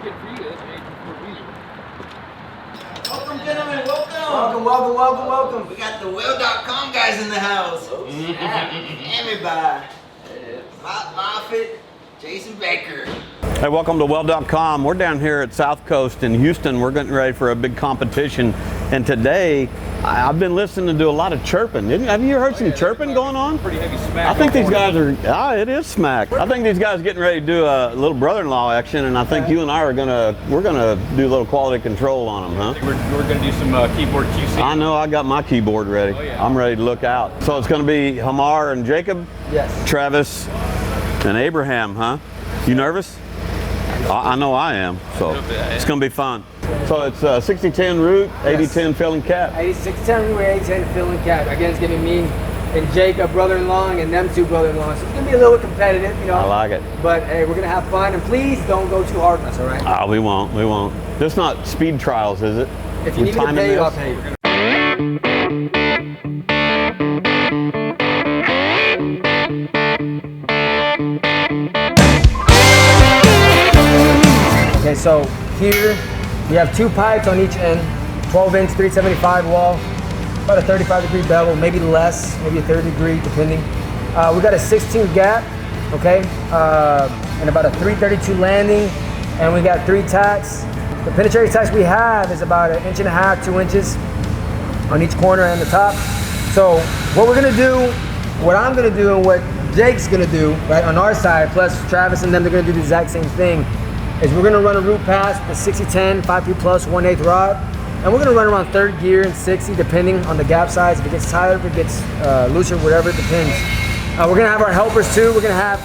good for you. That's made for me. Welcome, gentlemen. Welcome. Welcome. We got the Weld.com guys in the house. Everybody. Bob Moffitt, Jason Baker. Hey, welcome to Weld.com. We're down here at Southcoast in Houston. We're getting ready for a big competition. And today, I've been listening to a lot of chirping. Have you heard some chirping going on? Pretty heavy smack. I think these guys are, it is smack. I think these guys are getting ready to do a little brother-in-law action, and I think you and I are we're gonna do a little quality control on them, huh? We're gonna do some keyboard QC. I know, I got my keyboard ready. Oh, yeah. I'm ready to look out. So it's gonna be Hamar and Jacob? Yes. Travis and Abraham, huh? You nervous? I know I am, so it's gonna be fun. So it's 60-10 root, 80-10 fill and cap. 86-10 root, 80-10 fill and cap. Again, it's gonna be me and Jacob, brother-in-law, and them two brother-in-laws. So it's gonna be a little competitive, you know. I like it. But hey, we're gonna have fun, and please don't go too hard on us, all right? Oh, we won't. This is not speed trials, is it? If you need me to pay you, I'll pay you. Okay, so here we have two pipes on each end, 12-inch, 375 wall, about a 35-degree bevel, maybe less, maybe a 30-degree, depending. We got a 16 gap, okay, and about a 332 landing, and we got 3 tacks. The penetrating tacks we have is about 1.5 inches, 2 inches on each corner and the top. So what we're gonna do, what I'm gonna do, and what Jake's gonna do, right, on our side, plus Travis and them, they're gonna do the exact same thing, is we're gonna run a root pass, the 60-10, 5P plus, 1/8 rod, and we're gonna run around 3rd gear and 60, depending on the gap size. If it gets tighter, if it gets looser, whatever, it depends. We're gonna have our helpers too. We're gonna have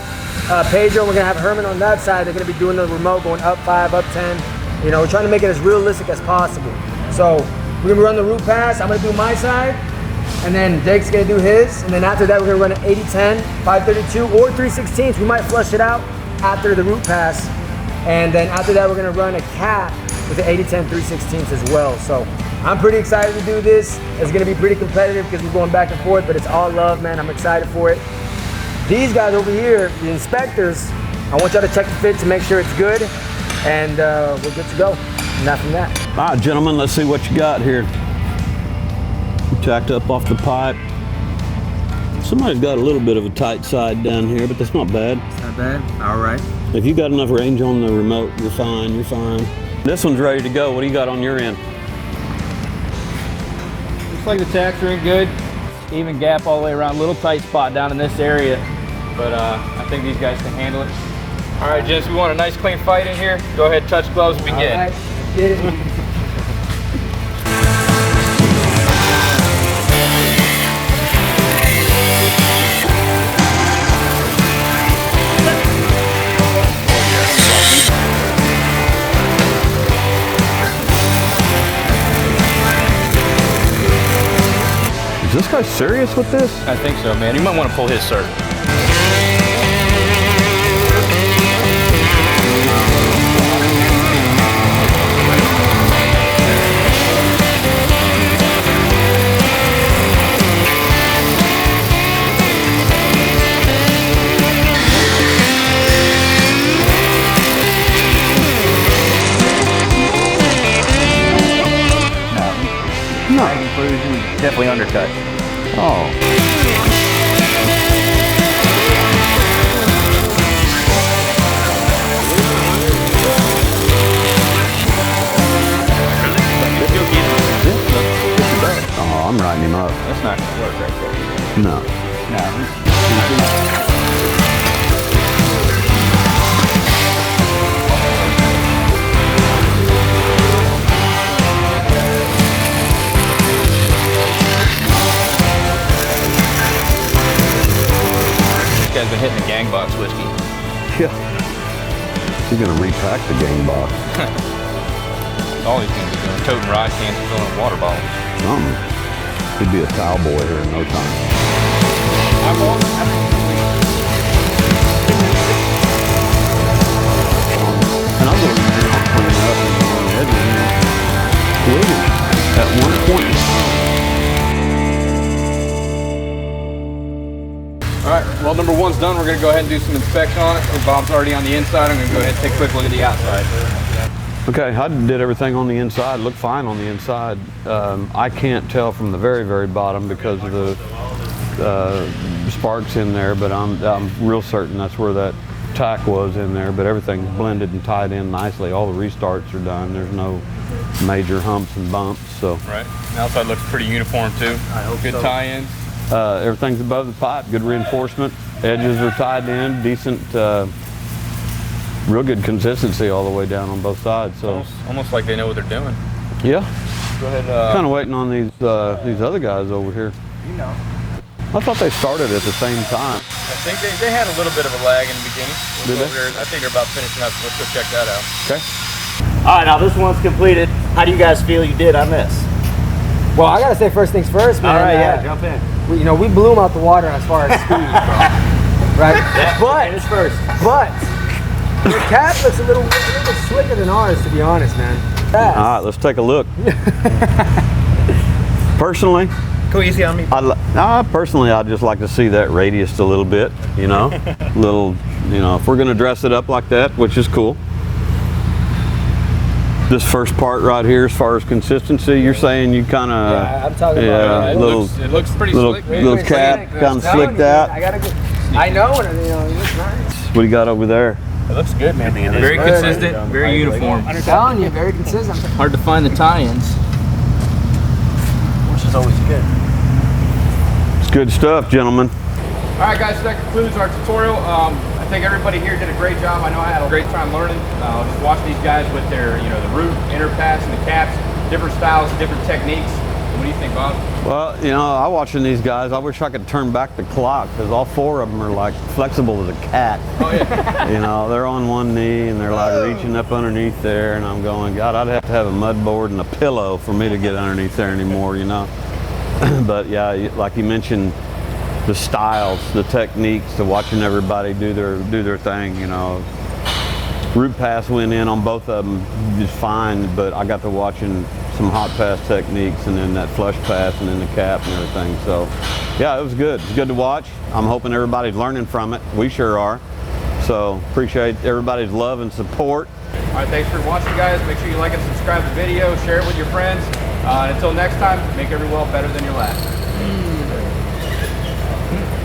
Pedro, we're gonna have Herman on that side. They're gonna be doing the remote, going up 5, up 10. You know, we're trying to make it as realistic as possible. So we're gonna run the root pass. I'm gonna do my side, and then Jake's gonna do his, and then after that, we're gonna run an 80-10, 532, or 3/16. We might flush it out after the root pass. And then after that, we're gonna run a cap with the 80-10, 3/16 as well. So I'm pretty excited to do this. It's gonna be pretty competitive because we're going back and forth, but it's all love, man. I'm excited for it. These guys over here, the inspectors, I want y'all to check the fit to make sure it's good, and we're good to go. And not from that. All right, gentlemen, let's see what you got here. Tacked up off the pipe. Somebody's got a little bit of a tight side down here, but that's not bad. It's not bad. All right. If you got enough range on the remote, you're fine, This one's ready to go. What do you got on your end? Looks like the tacks are in good. Even gap all the way around. Little tight spot down in this area, but I think these guys can handle it. All right, gents, we want a nice clean fight in here. Go ahead, touch gloves, and begin. All right. Get it. Is this guy serious with this? I think so, man. You might want to pull his cert. No. Definitely undercut. Oh. Oh, I'm riding him up. That's not gonna work right there. No. No. This guy's been hitting the gang box whiskey. Yeah. He's gonna repack the gang box. All he's gonna be doing, toting rod cans and filling water bottles. He'd be a cowboy here in no time. And I'm going to clean up and go on the edge at one point. All right, well, number one's done. We're gonna go ahead and do some inspection on it. The bomb's already on the inside. I'm gonna go ahead and take a quick look at the outside. Okay, I did everything on the inside. Looked fine on the inside. I can't tell from the very, very bottom because of the sparks in there, but I'm real certain that's where that tack was in there. But everything's blended and tied in nicely. All the restarts are done. There's no major humps and bumps. So right. The outside looks pretty uniform too. I hope good so. tie-ins. Everything's above the pipe. Good reinforcement. Edges are tied in. Decent. Real good consistency all the way down on both sides. So almost like they know what they're doing. yeah. Go ahead. Kind of waiting on these other guys over here. You know. I thought they started at the same time. I think they had a little bit of a lag in the beginning. Did they? I think they're about finishing up. Let's go check that out. Okay. All right, now this one's completed. How do you guys feel you did on this? Well, I gotta say first things first, man. All right, yeah, jump in. We blew them out the water as far as speed, bro. Right? But Finish first. the cap looks a little bit slicker than ours, to be honest, man. Fast. All right, let's take a look. Personally, Go easy on me. personally, I'd just like to see that radius a little bit, you know, if we're gonna dress it up like that, which is cool. This first part right here, as far as consistency, you're saying you kind of, Yeah, I'm talking about It looks pretty slick, man. little cap kind of slicked out. I know, and it looks nice. What do you got over there? It looks good, man. Very consistent, very uniform. I'm telling you, very consistent. Hard to find the tie-ins. Which is always good. It's good stuff, gentlemen. All right, guys, so that concludes our tutorial. I think everybody here did a great job. I know I had a great time learning. Just watching these guys with their, the root, inner pass, and the caps, different styles, different techniques. What do you think, Bob? Well, I'm watching these guys. I wish I could turn back the clock because all four of them are like flexible as a cat. Oh, yeah. They're on one knee and they're like reaching up underneath there, and I'm going, God, I'd have to have a mud board and a pillow for me to get underneath there anymore, But yeah, like you mentioned, the styles, the techniques, to watching everybody do their thing, Root pass went in on both of them just fine, but I got to watching some hot pass techniques and then that flush pass and then the cap and everything. So yeah, it was good. It's good to watch. I'm hoping everybody's learning from it. We sure are. So appreciate everybody's love and support. All right, thanks for watching, guys. Make sure you like and subscribe to the video, share it with your friends. And until next time, make every weld better than your last.